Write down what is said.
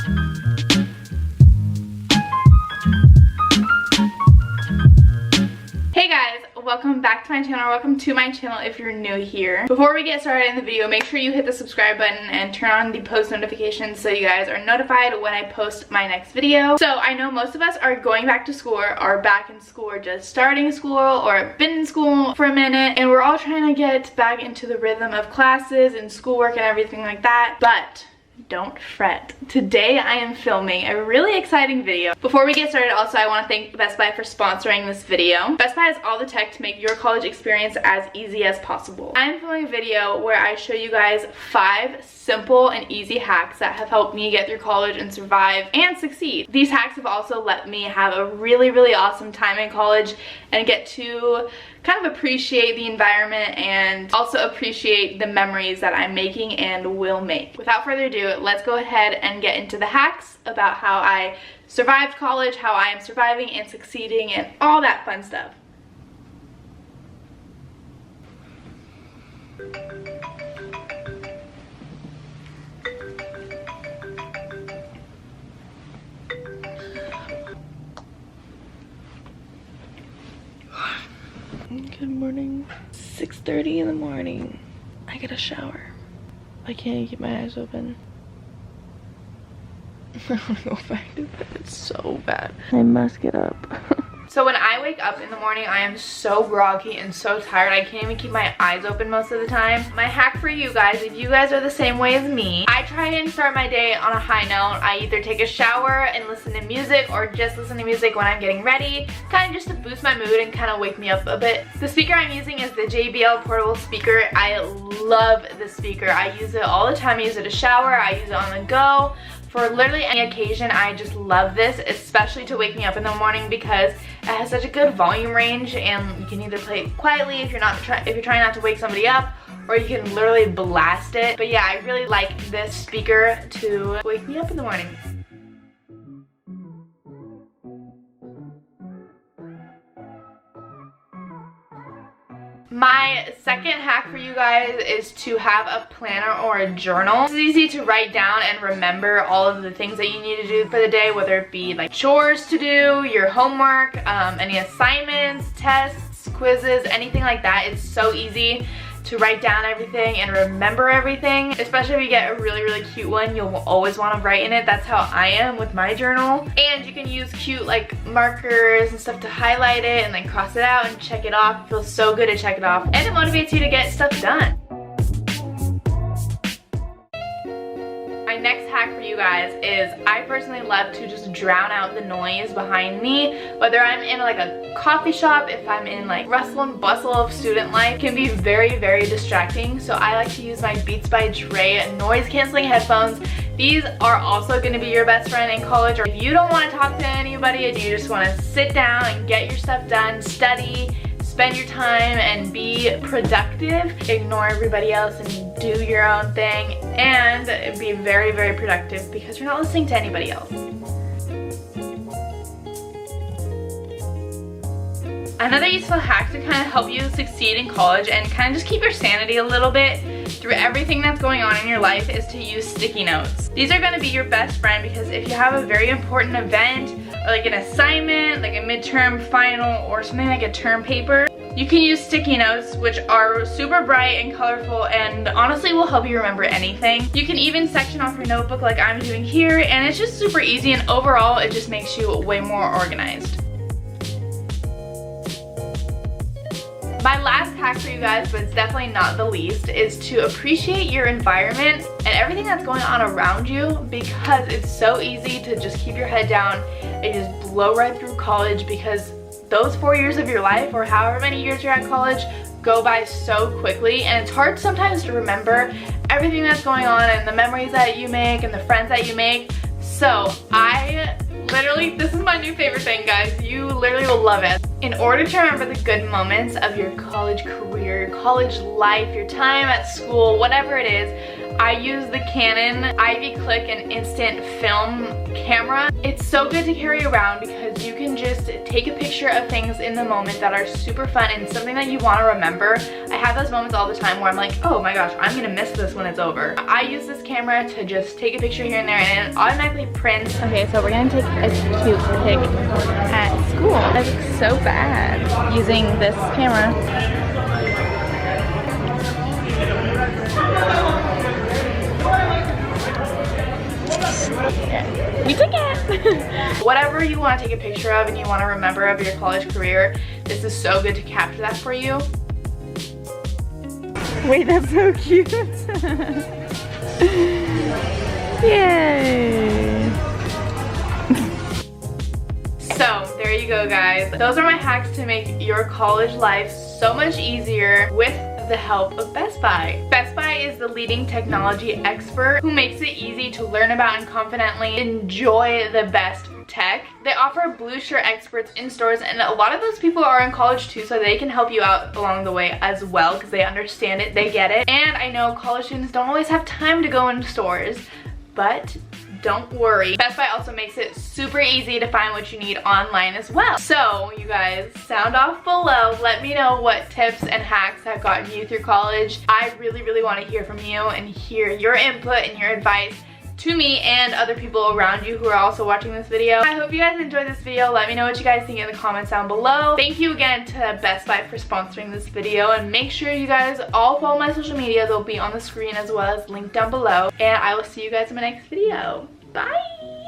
Hey guys, welcome back to my channel, or welcome to my channel if you're new here. Before we get started in the video, make sure you hit the subscribe button and turn on the post notifications so you guys are notified when I post my next video. So I know most of us are going back to school, or are back in school, or just starting school, or have been in school for a minute, and we're all trying to get back into the rhythm of classes and schoolwork and everything like that, but don't fret. Today I am filming a really exciting video. Before we get started, also I want to thank Best Buy for sponsoring this video. Best Buy has all the tech to make your college experience as easy as possible. I'm filming a video where I show you guys 5 simple and easy hacks that have helped me get through college and survive and succeed. These hacks have also let me have a really awesome time in college and get to kind of appreciate the environment and also appreciate the memories that I'm making and will make. Without further ado, let's go ahead and get into the hacks about how I survived college, how I am surviving and succeeding, and all that fun stuff. Good morning. 6:30 in the morning. I get a shower. I can't keep my eyes open. I want to go back to bed. It's so bad. I must get up. So when I wake up in the morning, I am so groggy and so tired. I can't even keep my eyes open most of the time. My hack for you guys, if you guys are the same way as me, I try and start my day on a high note. I either take a shower and listen to music, or just listen to music when I'm getting ready, kind of just to boost my mood and kind of wake me up a bit. The speaker I'm using is the JBL portable speaker. I love this speaker. I use it all the time. I use it to shower. I use it on the go. For literally any occasion, I just love this, especially to wake me up in the morning because it has such a good volume range, and you can either play it quietly if you're trying not to wake somebody up, or you can literally blast it. But yeah, I really like this speaker to wake me up in the morning. My second hack for you guys is to have a planner or a journal. It's easy to write down and remember all of the things that you need to do for the day, whether it be like chores to do, your homework, any assignments, tests, quizzes, anything like that. It's so easy to write down everything and remember everything, especially if you get a really cute one. You'll always want to write in it. That's how I am with my journal. And you can use cute like markers and stuff to highlight it and then cross it out and check it off. It feels so good to check it off, and it motivates you to get stuff done. My next hack for you guys is I personally love to just drown out the noise behind me. Whether I'm in like a coffee shop, if I'm in like rustle and bustle of student life, it can be very distracting. So I like to use my Beats by Dre noise canceling headphones. These are also going to be your best friend in college, or if you don't want to talk to anybody and you just want to sit down and get your stuff done, study, spend your time and be productive. Ignore everybody else and do your own thing and be very productive because you're not listening to anybody else. Another useful hack to kind of help you succeed in college and kind of just keep your sanity a little bit through everything that's going on in your life is to use sticky notes. These are going to be your best friend because if you have a very important event, or like an assignment, like a midterm, final, or something like a term paper, you can use sticky notes, which are super bright and colorful and honestly will help you remember anything. You can even section off your notebook like I'm doing here, and it's just super easy, and overall it just makes you way more organized. My last hack for you guys, but it's definitely not the least, is to appreciate your environment and everything that's going on around you, because it's so easy to just keep your head down and just blow right through college, because those 4 years of your life, or however many years you're at college, go by so quickly, and it's hard sometimes to remember everything that's going on and the memories that you make and the friends that you make. So I literally, this is my new favorite thing, guys. You literally will love it. In order to remember the good moments of your college career, your college life, your time at school, whatever it is, I use the Canon Ivy Click and Instant Film camera. It's so good to carry around because you can just take a picture of things in the moment that are super fun and something that you want to remember. I have those moments all the time where I'm like, oh my gosh, I'm gonna miss this when it's over. I use this camera to just take a picture here and there and it automatically prints. Okay, so we're gonna take a cute pic at school. That looks so bad using this camera. Yeah, we took it! Whatever you want to take a picture of and you want to remember of your college career, this is so good to capture that for you. Wait, that's so cute! Yay! So, there you go guys. Those are my hacks to make your college life so much easier with the help of Best Buy. Best Buy is the leading technology expert who makes it easy to learn about and confidently enjoy the best tech. They offer Blue Shirt experts in stores, and a lot of those people are in college too, so they can help you out along the way as well because they understand it, they get it. And I know college students don't always have time to go into stores, but don't worry. Best Buy also makes it super easy to find what you need online as well. So you guys, sound off below. Let me know what tips and hacks have gotten you through college. I really want to hear from you and hear your input and your advice to me and other people around you who are also watching this video. I hope you guys enjoyed this video. Let me know what you guys think in the comments down below. Thank you again to Best Buy for sponsoring this video, and make sure you guys all follow my social media. They'll be on the screen as well as linked down below, and I will see you guys in my next video. Bye!